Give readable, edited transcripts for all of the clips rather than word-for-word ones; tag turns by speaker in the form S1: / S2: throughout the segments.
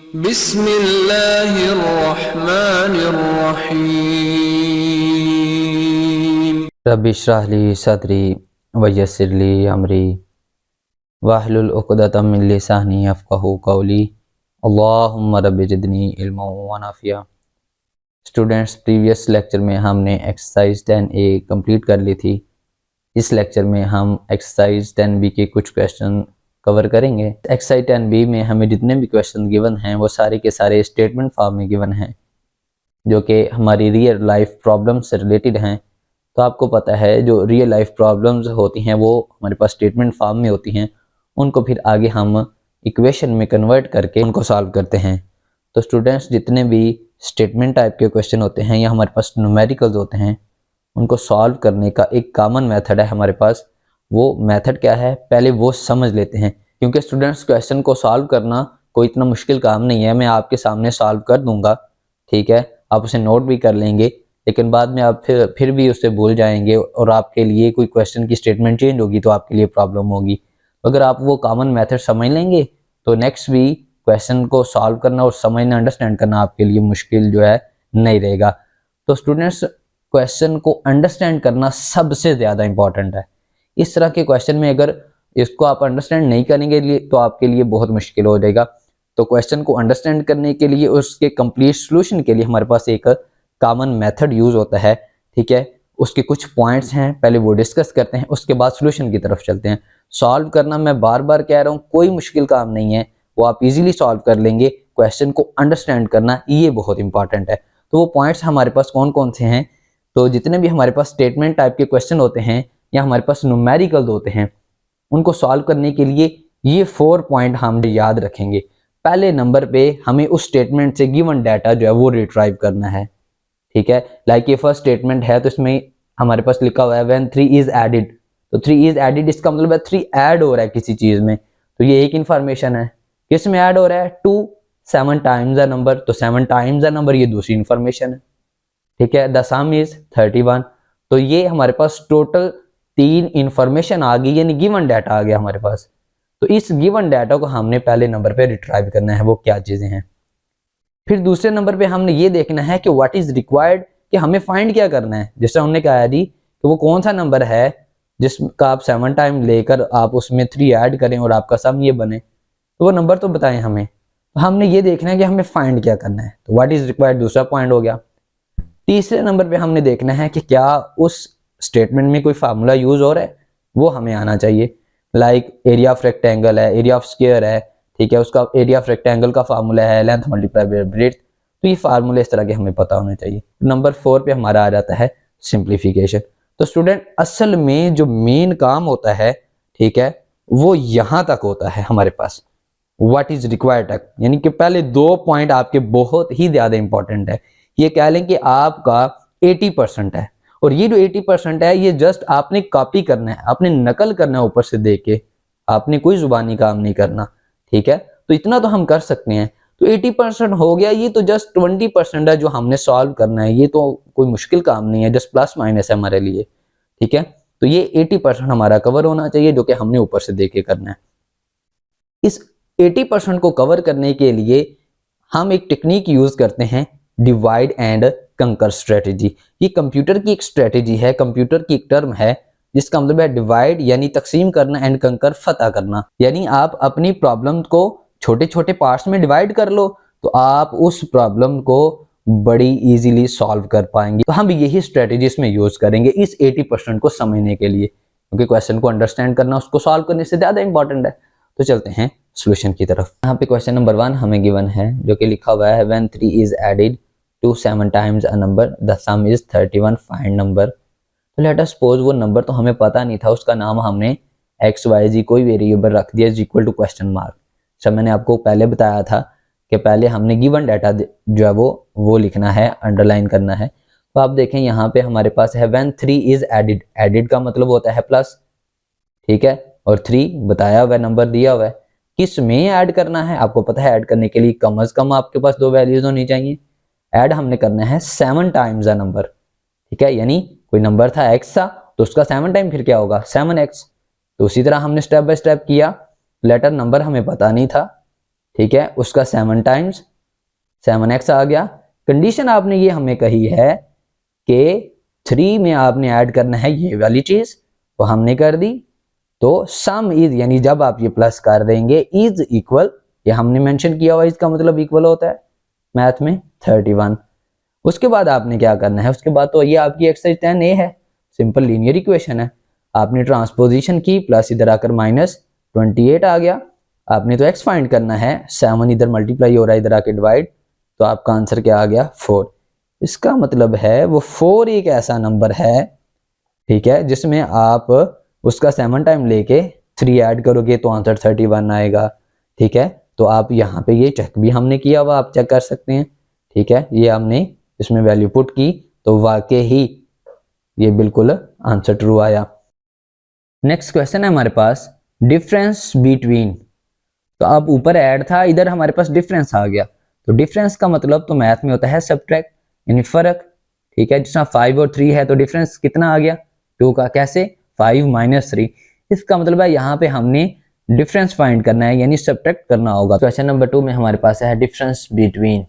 S1: बिस्मिल्लाहिर्रहमानिर्रहीम।
S2: रब्बि इश्रह ली सदरी वयस्सिर ली अमरी वाहलुल उक़दतम मिन लिसानी यफ़क़हू क़ौली। अल्लाहुम्मा रब्बि ज़िदनी इल्मन व नाफ़िया। स्टूडेंट्स, प्रीवियस लेक्चर में हमने एक्सरसाइज 10A कंप्लीट कर ली थी। इस लेक्चर में हम एक्सरसाइज 10B के कुछ क्वेश्चन कवर करेंगे। एक्सरसाइज 10B में हमें जितने भी क्वेश्चन गिवन हैं वो सारे के सारे स्टेटमेंट फॉर्म में गिवन हैं, जो कि हमारी रियल लाइफ प्रॉब्लम से रिलेटेड हैं। तो आपको पता है जो रियल लाइफ प्रॉब्लम्स होती हैं वो हमारे पास स्टेटमेंट फॉर्म में होती हैं, उनको फिर आगे हम इक्वेशन में कन्वर्ट करके उनको सॉल्व करते हैं। तो स्टूडेंट्स, जितने भी स्टेटमेंट टाइप के क्वेश्चन होते हैं या हमारे पास न्यूमेरिकल्स होते हैं, उनको सॉल्व करने का एक कॉमन मेथड है हमारे पास। वो मेथड क्या है, पहले वो समझ लेते हैं, क्योंकि स्टूडेंट्स क्वेश्चन को सॉल्व करना कोई इतना मुश्किल काम नहीं है। मैं आपके सामने सॉल्व कर दूंगा, ठीक है, आप उसे नोट भी कर लेंगे, लेकिन बाद में आप फिर भी उससे भूल जाएंगे और आपके लिए कोई क्वेश्चन की स्टेटमेंट चेंज होगी तो आपके लिए प्रॉब्लम होगी। अगर आप वो कॉमन मेथड समझ लेंगे तो नेक्स्ट भी क्वेश्चन को सॉल्व करना और समझना, अंडरस्टैंड करना आपके लिए मुश्किल जो है नहीं रहेगा। तो स्टूडेंट्स, क्वेश्चन को अंडरस्टैंड करना सबसे ज़्यादा इंपॉर्टेंट है। इस तरह के क्वेश्चन में अगर इसको आप अंडरस्टैंड नहीं करेंगे तो आपके लिए बहुत मुश्किल हो जाएगा। तो क्वेश्चन को अंडरस्टैंड करने के लिए, उसके कंप्लीट सॉल्यूशन के लिए हमारे पास एक कॉमन मेथड यूज होता है, ठीक है। उसके कुछ पॉइंट्स हैं, पहले वो डिस्कस करते हैं, उसके बाद सॉल्यूशन की तरफ चलते हैं। सॉल्व करना, मैं बार बार कह रहा हूँ, कोई मुश्किल काम नहीं है, वो आप इजीली सॉल्व कर लेंगे। क्वेश्चन को अंडरस्टैंड करना ये बहुत इंपॉर्टेंट है। तो वो पॉइंट्स हमारे पास कौन कौन से हैं, तो जितने भी हमारे पास स्टेटमेंट टाइप के क्वेश्चन होते हैं या हमारे पास न्यूमेरिकल्स होते हैं, उनको सॉल्व करने के लिए ये 4 पॉइंट हम याद रखेंगे। पहले नंबर पे हमें उस स्टेटमेंट से गिवन डाटा जो है वो रिट्राइव करना है, ठीक है। लाइक ये फर्स्ट स्टेटमेंट है, तो इसमें हमारे पास लिखा हुआ है व्हेन 3 इज एडिड। तो 3 इज एडिड, इसका मतलब है 3 ऐड हो रहा है किसी चीज में, तो ये एक इंफॉर्मेशन है। किस में ऐड हो रहा है? 2 7 टाइम्स द नंबर, तो 7 टाइम्स द नंबर, ये दूसरी इंफॉर्मेशन है, ठीक है। द सम इज 31, तो ये हमारे पास टोटल 3 इंफॉर्मेशन आ गई, यानी गिवन डाटा आ गया हमारे पास। तो इस गिवन डाटा को हमने पहले नंबर पे रिट्राइव करना है, वो क्या चीजें हैं। फिर दूसरे नंबर पे हमने ये देखना है कि व्हाट इज रिक्वायर्ड, कि हमें फाइंड क्या करना है। जैसे हमने कहा जी कि वो कौन सा नंबर है जिसका आप 7 टाइम लेकर आप उसमें 3 ऐड करें और आपका सम ये बने, तो वो नंबर तो बताएं हमें। तो हमने ये देखना है कि हमें फाइंड क्या करना है, तो व्हाट इज रिक्वायर्ड दूसरा पॉइंट हो गया। तीसरे नंबर पे हमने देखना है कि क्या उस स्टेटमेंट में कोई फार्मूला यूज हो रहा है, वो हमें आना चाहिए। लाइक एरिया ऑफ रेक्टेंगल है, एरिया ऑफ स्क्वायर है, ठीक है, उसका एरिया ऑफ रेक्टेंगल का फार्मूला है लेंथ मल्टीप्लाई बाय ब्रेड्थ, तो ये फार्मूले इस तरह के हमें पता होने चाहिए। नंबर 4 पे हमारा आ जाता है सिंप्लीफिकेशन। तो स्टूडेंट, असल में जो मेन काम होता है, ठीक है, वो यहां तक होता है हमारे पास, व्हाट इज रिक्वायर्ड तक। यानी कि पहले 2 पॉइंट आपके बहुत ही ज्यादा इंपॉर्टेंट है। ये कह लें कि आपका 80% है, और ये जो 80% है ये जस्ट आपने कॉपी करना है, आपने नकल करना है ऊपर से देख के, आपने कोई जुबानी काम नहीं करना, ठीक है। तो इतना तो हम कर सकते हैं। तो 80% हो गया, ये तो जस्ट 20% है जो हमने सॉल्व करना है। ये तो कोई मुश्किल काम नहीं है, जस्ट प्लस माइनस है हमारे लिए, ठीक है। तो ये 80% हमारा कवर होना चाहिए, जो कि हमने ऊपर से देख के करना है। इस 80% को कवर करने के लिए हम एक टेक्निक यूज करते हैं, डिवाइड एंड कंकर स्ट्रेटेजी। ये कंप्यूटर की एक स्ट्रेटेजी है, कंप्यूटर की एक टर्म है, जिसका मतलब है डिवाइड यानी तकसीम करना, एंड कंकर फतह करना। यानी आप अपनी प्रॉब्लम को छोटे छोटे पार्ट्स में डिवाइड कर लो, तो आप उस प्रॉब्लम को बड़ी इजीली सॉल्व कर पाएंगे। तो हम यही स्ट्रेटेजी इसमें यूज करेंगे इस 80% को समझने के लिए, क्योंकि क्वेश्चन को अंडरस्टैंड करना उसको सॉल्व करने से ज्यादा इंपॉर्टेंट है। तो चलते हैं सॉल्यूशन की तरफ। यहाँ पे क्वेश्चन नंबर 1 हमें गिवन है, जो कि लिखा हुआ है when 3 is added to 7 times a number the sum is 31, find number. तो लेट अस सपोज वो नंबर तो हमें पता नहीं था, उसका नाम हमने XYZ कोई वेरिएबल रख दिया is equal to question mark. जब मैंने आपको पहले बताया था कि पहले हमने गिवन डाटा जो है वो लिखना है, अंडरलाइन करना है। तो आप देखें यहाँ पे हमारे पास है व्हेन 3 इज एडिड, एडिड का मतलब होता है प्लस, ठीक है, और 3 बताया हुआ नंबर दिया हुआ है। किस में ऐड करना है, आपको पता है ऐड करने के लिए कम से कम आपके पास 2 वैल्यूज होनी चाहिए। ऐड हमने करना है 7 टाइम्स अ नंबर, ठीक है, यानी कोई नंबर था x सा, तो उसका 7 टाइम फिर क्या होगा 7x। तो उसी तरह हमने स्टेप बाय स्टेप किया। लेटर नंबर हमें पता नहीं था, ठीक है, उसका 7 टाइम्स 7x आ गया। कंडीशन आपने ये हमें कही है कि 3 में आपने ऐड करना है ये वाली चीज, तो हमने कर दी। तो सम इज, यानी जब आप ये प्लस कर देंगे, इज इक्वल, ये हमने मेंशन किया हुआ, इसका मतलब इक्वल होता है मैथ में 31। उसके बाद आपने क्या करना है, उसके बाद तो ये आपकी एक्सरसाइज 10A है, सिंपल लीनियर इक्वेशन है। आपने ट्रांसपोजिशन की, प्लस इधर आकर -28 आ गया। आपने तो x फाइंड करना है, 7 इधर मल्टीप्लाई हो रहा है, इधर आके डिवाइड, तो आपका आंसर क्या आ गया 4। इसका मतलब है वो 4 एक ऐसा नंबर है, ठीक है, जिसमें आप उसका 7 टाइम लेके 3 ऐड करोगे तो आंसर 31 आएगा। ठीक है, तो आप यहाँ पे ये चेक भी हमने किया हुआ, आप चेक कर सकते हैं। ठीक है, ये हमने इसमें वैल्यू पुट की तो वाकई ही ये बिल्कुल आंसर ट्रू आया। नेक्स्ट क्वेश्चन है हमारे पास डिफरेंस बिटवीन। तो अब ऊपर ऐड था, इधर हमारे पास डिफरेंस आ गया। तो डिफरेंस का मतलब तो मैथ में होता है सब्ट्रैक्ट, यानी फर्क। ठीक है, जिसमें 5 और 3 है तो डिफरेंस कितना आ गया 2 का। कैसे 5 - 3। इसका मतलब है यहाँ पे हमने डिफरेंस फाइंड करना है, यानी सब्ट्रैक्ट करना होगा। क्वेश्चन नंबर 2 में हमारे पास है डिफरेंस बिटवीन।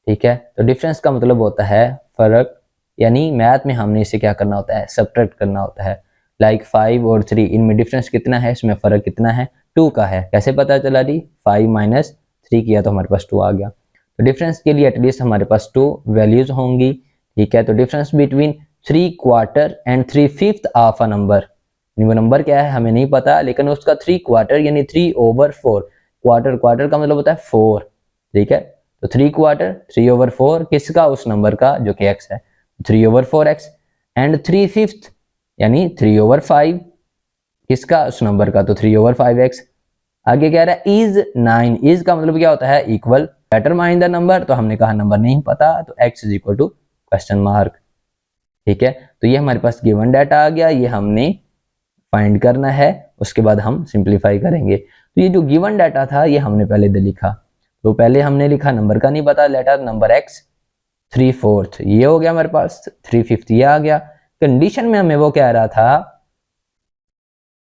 S2: ठीक है, तो डिफरेंस का मतलब होता है फर्क, यानी मैथ में हमने इसे क्या करना होता है सब्ट्रैक्ट करना होता है। लाइक 5 और 3, इनमें डिफरेंस कितना है, इसमें फर्क कितना है 2 का है। कैसे पता चला जी, 5 - 3 किया तो हमारे पास 2 आ गया। तो डिफरेंस के लिए एटलीस्ट हमारे पास 2 वैल्यूज होंगी। ठीक है, तो difference between 3/4 and 3/5 of a number. वो नंबर क्या है हमें नहीं पता, लेकिन उसका 3/4 यानी 3/4। क्वार्टर, क्वार्टर का मतलब होता है 4। ठीक है, तो 3/4 3/4 किसका, उस नंबर का जो कि x है, 3/4x। एंड 3/5 यानी 3/5 किसका, उस नंबर का, तो 3/5x। आगे कह रहा है इज 9। इज का मतलब क्या होता है इक्वल। डिटरमाइन द नंबर, तो हमने कहा नंबर नहीं पता, तो x is equal to question mark. ठीक है, तो ये हमारे पास गिवन डाटा आ गया, ये हमने फाइंड करना है, उसके बाद हम सिंप्लीफाई करेंगे। तो ये जो गिवन डाटा था ये हमने पहले दे लिखा। तो पहले हमने लिखा नंबर का नहीं पता, लेटर नंबर x 3/4 ये हो गया हमारे पास, 3/5 ये आ गया। कंडीशन में हमें वो कह रहा था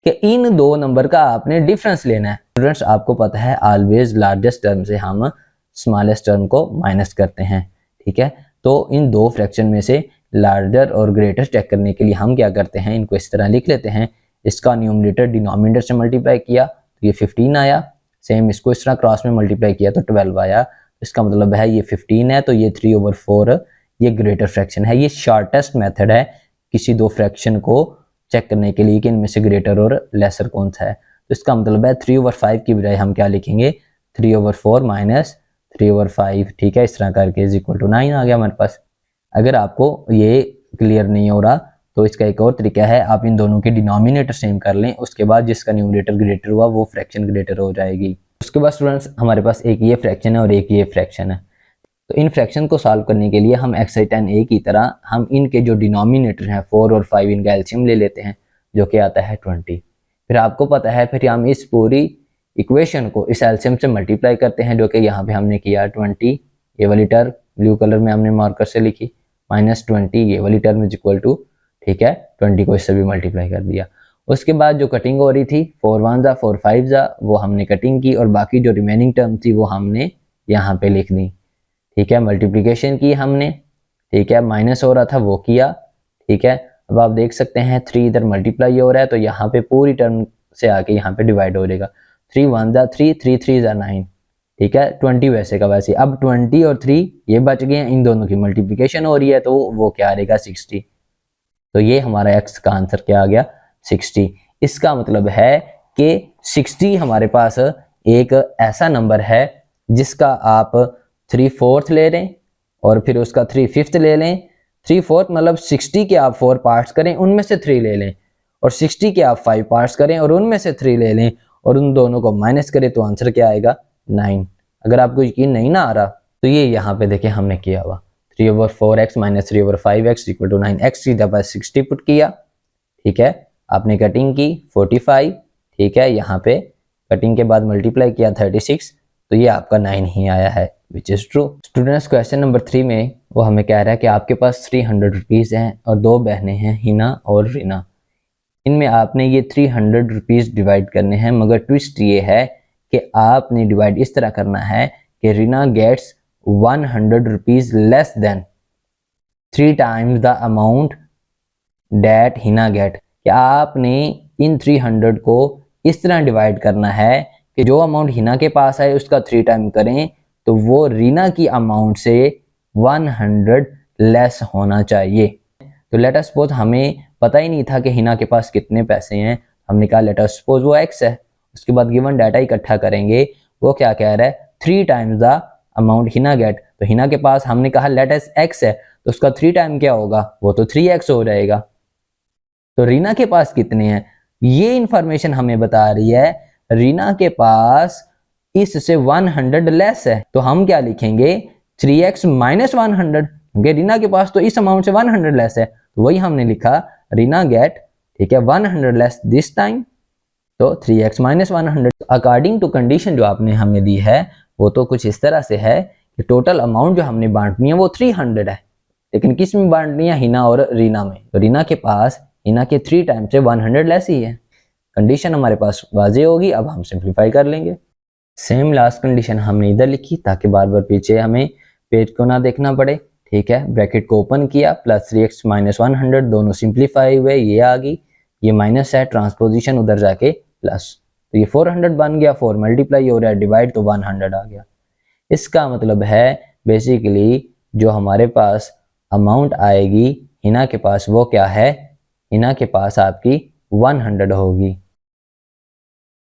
S2: कि इन दो नंबर का आपने डिफरेंस लेना है। स्टूडेंट्स आपको पता है ऑलवेज लार्जेस्ट टर्म से हम स्मॉलेस्ट टर्म को माइनस करते हैं। ठीक है, तो इन दो फ्रैक्शन में से लार्जर और ग्रेटर चेक करने के लिए हम क्या करते हैं, इनको इस तरह लिख लेते हैं। इसका न्यूमरेटर डिनोमिनेटर से मल्टीप्लाई किया तो ये 15 आया। सेम इसको इस तरह क्रॉस में मल्टीप्लाई किया तो 12 आया। इसका मतलब है ये 15 है, तो ये 3/4 ये ग्रेटर फ्रैक्शन है। ये शॉर्टेस्ट मेथड है किसी दो फ्रैक्शन को चेक करने के लिए कि इनमें से ग्रेटर और लेसर कौन सा है। तो इसका मतलब है 3/5 की बजाय हम क्या लिखेंगे 3/4 माइनस 3/5। ठीक है, इस तरह करके इज इक्वल टू 9 आ गया हमारे पास। अगर आपको ये क्लियर नहीं हो रहा तो इसका एक और तरीका है, आप इन दोनों के डिनोमिनेटर सेम कर लें, उसके बाद जिसका न्यूमरेटर ग्रेटर हुआ वो फ्रैक्शन ग्रेटर हो जाएगी। उसके बाद स्टूडेंट्स हमारे पास एक ये फ्रैक्शन है और एक ये फ्रैक्शन है। तो इन फ्रैक्शन को सॉल्व करने के लिए हम एक्सरसाइज 10A की तरह हम इनके जो डिनोमिनेटर हैं 4 और 5 इनका एलसीएम ले लेते हैं, जो कि आता है 20। फिर आपको पता है फिर हम इस पूरी इक्वेशन को इस एलसीएम से मल्टीप्लाई करते हैं, जो कि यहाँ पे हमने किया 20 ये वाली टर्म ब्लू कलर में हमने मार्कर से लिखी, -20 ये वाली टर्म इज इक्वल टू, ठीक है, 20 को इससे भी मल्टीप्लाई कर दिया। उसके बाद जो कटिंग हो रही थी 4 1 जा 4 5 जा वो हमने कटिंग की, और बाकी जो रिमेनिंग टर्म थी वो हमने यहाँ पे लिख दी। ठीक है, मल्टीप्लिकेशन की हमने, ठीक है, माइनस हो रहा था वो किया। ठीक है, अब आप देख सकते हैं 3 इधर मल्टीप्लाई हो रहा है तो यहाँ पे पूरी टर्म से आके यहाँ पे डिवाइड हो जाएगा। 3 1 जा 3 3 3 जा 9। ठीक है, 20 वैसे का वैसे। अब 20 और 3 ये बच गए हैं, इन दोनों की मल्टीप्लिकेशन हो रही है तो वो क्या आ रहेगा 60। तो ये हमारा x का आंसर क्या आ गया 60। इसका मतलब है कि 60 हमारे पास एक ऐसा नंबर है जिसका आप 3/4 ले लें और फिर उसका 3/5 ले लें। 3/4 मतलब 60 के आप 4 पार्ट्स करें उनमें से 3 ले लें, और 60 के आप 5 पार्ट्स करें और उनमें से 3 ले लें, और उन दोनों को माइनस करें तो आंसर क्या आएगा 9। अगर आपको यकीन नहीं ना आ रहा तो ये यहाँ पे देखें हमने किया हुआ 3/4x minus 3/5x equal to 9। x की जगह 60 पुट किया। ठीक है, आपने कटिंग की 45। ठीक है, यहाँ पे कटिंग के बाद मल्टीप्लाई किया 36, तो ये आपका 9 ही आया है, which is true. Students question number 3 में वो हमें कह रहा है कि आपके पास 300 रुपीज़ हैं और 2 बहनें हैं हिना और रीना। इनमें आपने ये 300 रुपीज़ डिवाइड करने हैं, मगर ट्विस्ट ये है कि आपने डिवाइड इस तरह करना है कि Reena gets 100 rupees less than 3 times the amount that Hina get. कि आपने इन 300 को इस तरह डिवाइड करना है कि जो अमाउंट हिना के पास है उसका 3 टाइम करें तो वो रीना की अमाउंट से 100 लेस होना चाहिए। तो लेट अस सपोज हमें पता ही नहीं था कि हिना के पास कितने पैसे हैं, हमने कहा लेट अस सपोज वो x है। उसके बाद गिवन डाटा इकट्ठा करेंगे, वो क्या कह रहा है 3 times the amount Hina get. तो हिना के पास हमने कहा लेट अस x है तो उसका 3 टाइम क्या होगा, वो तो 3x हो जाएगा। तो रीना के पास कितने हैं ये इंफॉर्मेशन हमें बता रही है रीना के पास इससे 100 लेस है। तो हम क्या लिखेंगे 3x माइनस 100, क्योंकि रीना के पास तो इस अमाउंट से 100 लेस है। तो वही हमने लिखा रीना गेट, ठीक है, 100 लेस दिस टाइम, तो 3x minus 100। According to condition जो आपने हमें दी है वो तो कुछ इस तरह से है कि टोटल अमाउंट जो हमने बांटनी है वो 300 है, लेकिन किस में बांटनी है, हिना और रीना में। तो रीना के पास हिना के 3 टाइम से 100 लेस ही है। कंडीशन हमारे पास वाजे होगी। अब हम सिंप्लीफाई कर लेंगे। सेम लास्ट कंडीशन हमने इधर लिखी ताकि बार बार पीछे हमें पेज को ना देखना पड़े, ठीक है। ब्रैकेट को ओपन किया, प्लस 3x माइनस 100 दोनों सिंप्लीफाई हुए, ये आ गई, ये माइनस है, ट्रांसपोजिशन उधर जाके प्लस, तो ये 400 बन गया, 4 मल्टीप्लाई हो रहा है, डिवाइड तो 100 आ गया। इसका मतलब है बेसिकली जो हमारे पास अमाउंट आएगी हिना के पास वो क्या है, हिना के पास आपकी 100 होगी।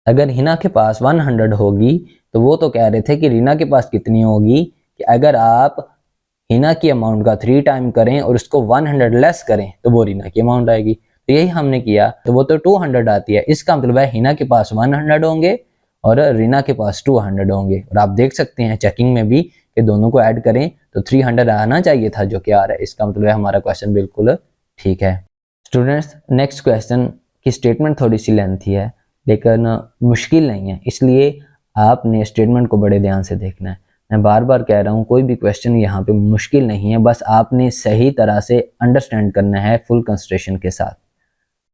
S2: अगर हिना के पास 100 होगी तो वो तो कह रहे थे कि रीना के पास कितनी होगी, कि अगर आप हिना की अमाउंट का 3 टाइम करें और उसको 100 लेस करें तो वो रीना की अमाउंट आएगी। तो यही हमने किया, तो वो तो 200 आती है। इसका मतलब है हिना के पास 100 होंगे और रीना के पास 200 होंगे। और आप देख सकते हैं चेकिंग में भी कि दोनों को ऐड करें तो 300 आना चाहिए था, जो कि आ रहा है। इसका मतलब है हमारा क्वेश्चन बिल्कुल ठीक है। स्टूडेंट्स, नेक्स्ट क्वेश्चन की स्टेटमेंट थोड़ी सी लेंथी है लेकिन मुश्किल नहीं है, इसलिए आपने स्टेटमेंट को बड़े ध्यान से देखना है। मैं बार बार कह रहा हूँ कोई भी क्वेश्चन यहाँ पे मुश्किल नहीं है, बस आपने सही तरह से अंडरस्टैंड करना है फुल कंसिडरेशन के साथ।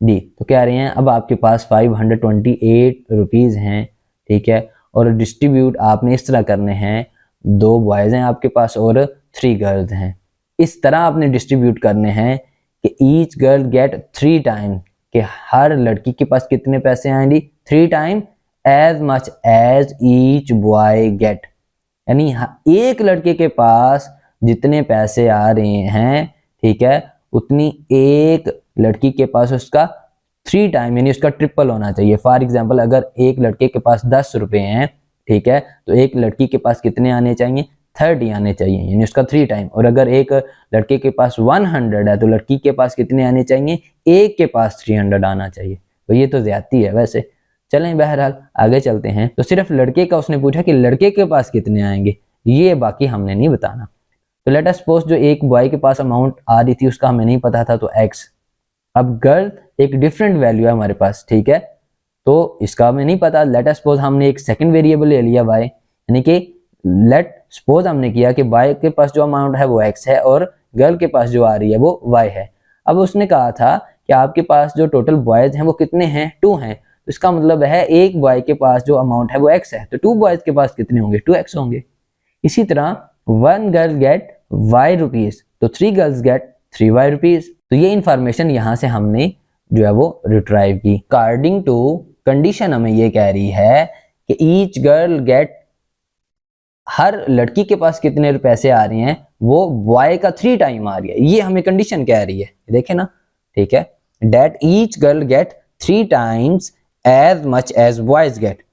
S2: डी तो कह रहे हैं अब आपके पास 528 रुपीज़ हैं, ठीक है, और डिस्ट्रीब्यूट आपने इस तरह करने हैं, 2 बॉयज़ हैं आपके पास और 3 गर्ल्स हैं। इस तरह आपने डिस्ट्रीब्यूट करने हैं कि ईच गर्ल गेट 3 टाइम, कि हर लड़की के पास कितने पैसे आएंगे 3 time as much as each boy get, यानी एक लड़के के पास जितने पैसे आ रहे हैं, ठीक है, उतनी एक लड़की के पास उसका 3 टाइम यानी उसका ट्रिपल होना चाहिए। फॉर एग्जांपल अगर एक लड़के के पास 10 रुपए हैं, ठीक है, तो एक लड़की के पास कितने आने चाहिए 30 आने चाहिए, यानी उसका 3 टाइम। और अगर एक लड़के के पास 100 है तो लड़की के पास कितने आने चाहिए, एक के पास 300 आना चाहिए। तो ये तो ज्यादती है वैसे। चलें बहरहाल आगे चलते हैं। तो सिर्फ लड़के का उसने पूछा कि लड़के के पास कितने आएंगे, ये बाकी हमने नहीं बताना। तो लेट अस सपोज जो एक बॉय के पास अमाउंट आ रही थी उसका हमें नहीं पता था, तो x। अब गर्ल एक डिफरेंट वैल्यू है हमारे पास, ठीक है, तो इसका हमें नहीं पता। लेट अस सपोज हमने एक सेकंड वेरिएबल ले लिया y, यानी कि लेट सपोज हमने किया कि बॉय के पास जो अमाउंट है वो x है और गर्ल के पास जो आ रही है वो y है। अब उसने कहा था कि आपके पास जो टोटल बॉयज हैं वो कितने हैं, 2 हैं। इसका मतलब है एक बॉय के पास जो अमाउंट है वो x है, तो 2 बॉयज के पास कितने होंगे 2x होंगे। इसी तरह 1 गर्ल गेट y रुपीज, तो 3 गर्ल्स गेट 3y रुपीज। तो ये इंफॉर्मेशन यहाँ से हमने जो है वो रिट्राइव की। अकॉर्डिंग टू कंडीशन हमें ये कह रही है कि ईच गर्ल गेट, हर लड़की के पास कितने पैसे आ रहे हैं वो बॉय का 3 टाइम आ रही है, ये हमें कंडीशन कह रही है, देखे ना, ठीक है। That each girl get 3 times as much as boys get,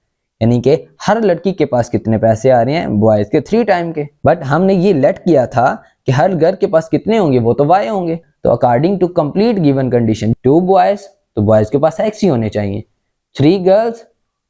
S2: यानी कि हर लड़की के पास कितने पैसे आ रहे हैं बॉयज के 3 टाइम के। बट हमने ये लेट किया था कि हर गर्ल के पास कितने होंगे, वो तो y होंगे। तो according to complete given condition 2 boys, तो बॉयज के पास x ही होने चाहिए, 3 गर्ल्स,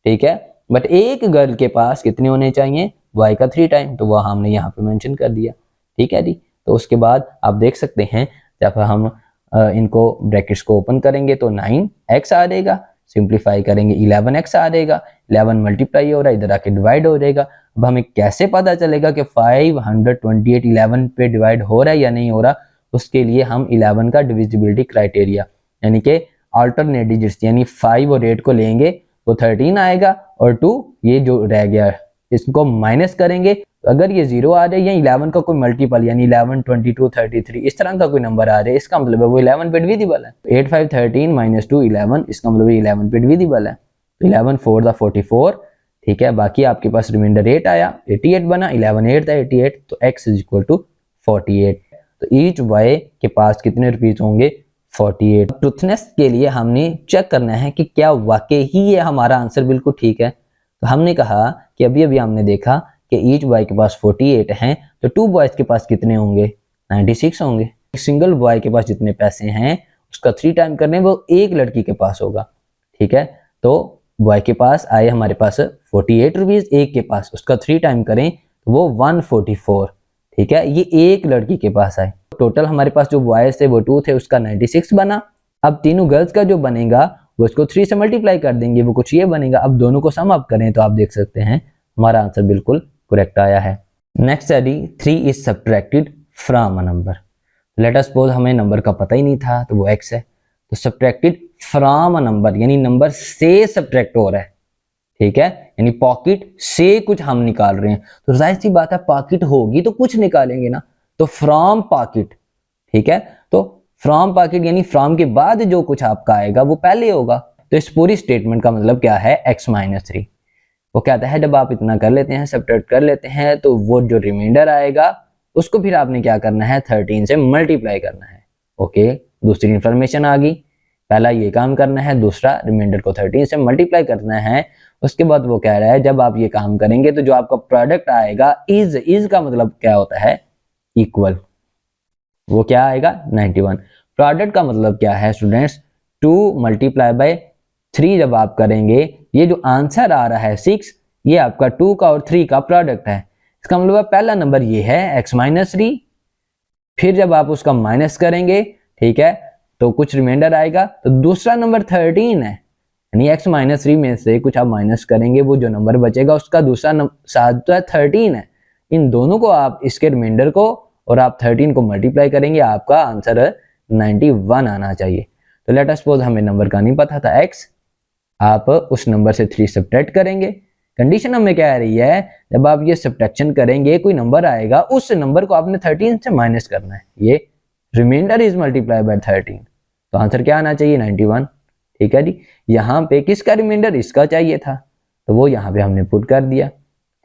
S2: ठीक है, बट एक गर्ल के पास कितने होने चाहिए y का 3 टाइम, तो वह हमने यहाँ पे मेंशन कर दिया, ठीक है जी। तो उसके बाद आप देख सकते हैं जब हम इनको ब्रैकेट्स को ओपन करेंगे तो 9x आ जाएगा, सिंप्लीफाई करेंगे 11x आ जाएगा, 11 मल्टीप्लाई हो रहा है, इधर आके डिवाइड हो जाएगा। अब हमें कैसे पता चलेगा कि 528 11 पे डिवाइड हो रहा है या नहीं हो रहा, उसके लिए हम 11 का डिविजिबिलिटी क्राइटेरिया यानी कि अल्टरनेट डिजिट्स यानी 5 और 8 को लेंगे वो 13 आएगा, और 2 ये जो रह गया इसको माइनस करेंगे। अगर ये 0 आ जाए या 11 का कोई मल्टीपल यानी 11, 22, 33 इस तरह का कोई नंबर आ जाए, इसका मतलब है वो 11 पे डिविजिबल है। 8, 5, 13 माइनस 2 11, इसका मतलब 11 पे डिविजिबल है। 11 4 दा 44, ठीक है। बाकी आपके पास रिमाइंडर 8 आया, 88 बना, 11 8 था 88, तो x इज इक्वल टू 48। तो ईच y के पास कितने रुपीज होंगे? 48। ट्रूथनेस के लिए हमने चेक करना है कि क्या वाकई ही ये हमारा आंसर बिल्कुल ठीक है। तो हमने कहा कि अभी अभी हमने देखा कि ईच बॉय के पास 48 हैं, तो 2 बॉयज के पास कितने होंगे? 96 होंगे। सिंगल बॉय के पास जितने पैसे हैं उसका 3 टाइम करने वो एक लड़की के पास होगा, ठीक है। तो बॉय के पास आए हमारे पास 48 रुपीज, एक के पास उसका 3 टाइम करें तो वो 144, ठीक है। ये एक लड़की के पास आए। टोटल हमारे पास जो बॉयज थे वो 2 थे, उसका 96 बना। अब तीनों गर्ल्स का जो बनेगा वो इसको 3 से मल्टीप्लाई कर देंगे, वो कुछ ये बनेगा। अब दोनों को सम अप करें तो आप देख सकते हैं हमारा आंसर बिल्कुल करेक्ट आया है। Next study 3 is subtracted from a number. Late us suppose हमें नंबर का पता ही नहीं था तो वो x है, तो सब्ट्रैक्टेड फ्रॉम अ नंबर यानी नंबर से सब्ट्रैक्ट हो रहा है, ठीक है। यानी पॉकेट से कुछ हम निकाल रहे हैं, तो जाहिर सी बात है पॉकेट होगी तो कुछ निकालेंगे ना, तो फ्रॉम पॉकेट, ठीक है। तो फ्रॉम पॉकेट यानी फ्रॉम के बाद जो कुछ आपका आएगा वो पहले होगा। तो इस पूरी स्टेटमेंट का मतलब क्या है? x minus 3। वो कहता है जब आप इतना कर लेते हैं, सब्ट्रैक्ट कर लेते हैं, तो वो जो रिमाइंडर आएगा उसको फिर आपने क्या करना है? 13 से मल्टीप्लाई करना है। ओके, दूसरी इंफॉर्मेशन आ गई। पहला ये काम करना है, दूसरा रिमाइंडर को 13 से मल्टीप्लाई करना है। उसके बाद वो कह रहा है जब आप ये काम करेंगे तो जो आपका प्रोडक्ट आएगा इज का मतलब क्या होता है? इक्वल। वो क्या आएगा? 91। प्रोडक्ट का मतलब क्या है स्टूडेंट्स? 2 मल्टीप्लाई बाय 3 जब आप करेंगे, ये जो आंसर आ रहा है 6, ये आपका 2 का और 3 का प्रोडक्ट है। इसका मतलब पहला नंबर ये है x माइनस 3, फिर जब आप उसका माइनस करेंगे, ठीक है, तो कुछ रिमाइंडर आएगा, तो दूसरा नंबर 13 है। यानी x माइनस 3 में से कुछ आप माइनस करेंगे, वो जो नंबर बचेगा उसका दूसरा साथ तो 13 है। इन दोनों को आप, इसके रिमाइंडर को और आप 13 को मल्टीप्लाई करेंगे, आपका आंसर 91 आना चाहिए। तो लेट अस सपोज हमें नंबर का नहीं पता था x, आप उस नंबर से 3 सब्ट्रैक्ट करेंगे। कंडीशन हमें क्या आ रही है? जब आप ये सब्ट्रैक्शन करेंगे कोई नंबर आएगा, उस नंबर को आपने 13 से माइनस करना है। ये रिमाइंडर इज मल्टीप्लाई बाय 13, तो आंसर क्या आना चाहिए? 91, ठीक है जी। यहाँ पे किसका रिमाइंडर? इसका चाहिए था, तो वो यहाँ पे हमने पुट कर दिया,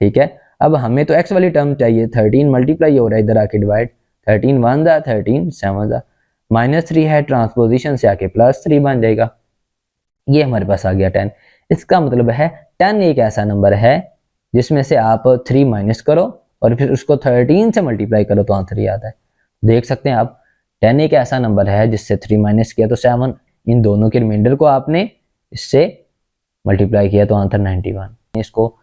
S2: ठीक है। अब हमें तो x वाली टर्म चाहिए, 13 मल्टीप्लाई हो रहा है, इधर आके डिवाइड, 13 1 जा 13 7 जा, माइनस 3 है, ट्रांसपोजिशन से आके प्लस 3 बन जाएगा। ये हमारे पास आ गया 10। इसका मतलब है 10 एक ऐसा नंबर है जिसमें से आप 3 माइनस करो और फिर उसको 13 से मल्टीप्लाई करो तो आंसर ही आता है। देख सकते हैं आप, 10 एक ऐसा नंबर है जिससे 3 माइनस किया तो 7, इन दोनों के रिमाइंडर को आपने इससे मल्टीप्लाई किया तो आंसर 91। इसको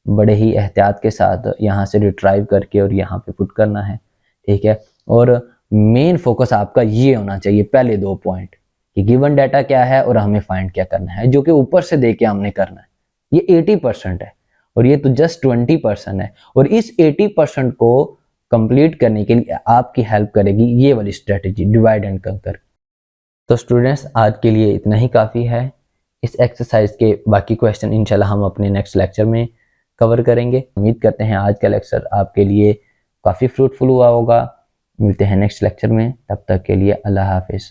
S2: बड़े ही एहतियात के साथ यहाँ से रिट्राइव करके और यहाँ पे पुट करना है, ठीक है। और मेन फोकस आपका ये होना चाहिए, पहले 2 पॉइंट कि गिवन डाटा क्या है और हमें फाइंड क्या करना है, जो कि ऊपर से देके हमने करना है। ये 80% है और ये तो जस्ट 20% है, और इस 80% को कंप्लीट करने के लिए आपकी हेल्प करेगी ये वाली स्ट्रेटेजी, डिवाइड एंड कंकर। तो स्टूडेंट्स आज के लिए इतना ही काफ़ी है। इस एक्सरसाइज के बाकी क्वेश्चन इंशाल्लाह हम अपने नेक्स्ट लेक्चर में कवर करेंगे। उम्मीद करते हैं आज का लेक्चर आपके लिए काफ़ी फ्रूटफुल हुआ होगा। मिलते हैं नेक्स्ट लेक्चर में, तब तक के लिए अल्लाह हाफिज़।